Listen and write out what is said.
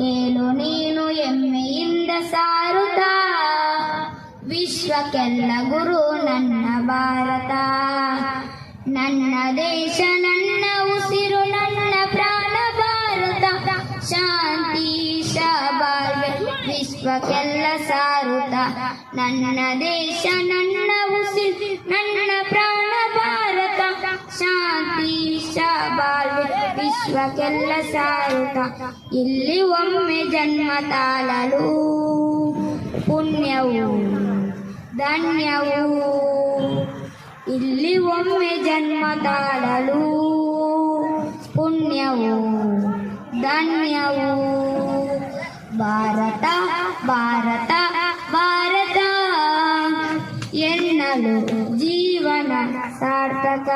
ಏಳು ನೀನು ಹೆಮ್ಮೆಯಿಂದ ಸಾರುತ್ತಾ, ವಿಶ್ವಕ್ಕೆಲ್ಲ ಗುರು ನನ್ನ ಭಾರತ. ನನ್ನ ದೇಶ ನನ್ನ ಉಸಿರು ನನ್ನ ಪ್ರಾಣ ಭಾರತ, ಶಾಂತಿ ಬಾಳ್ವೆ ವಿಶ್ವಕ್ಕೆಲ್ಲ ಸಾರುತ್ತ. ನನ್ನ ದೇಶ ನನ್ನ ಉಸಿರು ನನ್ನ ಪ್ರಾಣ ಭಾರತ, ಶಾಂತಿ ಬಾಳ್ವೆ ವಿಶ್ವಕ್ಕೆಲ್ಲ ಸಾರುತ್ತ. ಇಲ್ಲಿ ಒಮ್ಮೆ ಜನ್ಮ ತಾಳಲು ಪುಣ್ಯವು ಧನ್ಯವು, ಇಲ್ಲಿ ಒಮ್ಮೆ ಜನ್ಮ ತಾಳಲು ಪುಣ್ಯವು ಧನ್ಯವು. ಭಾರತ ಭಾರತ ಭಾರತ ಎನ್ನಲು ಜೀವನ ಸಾರ್ಥಕ.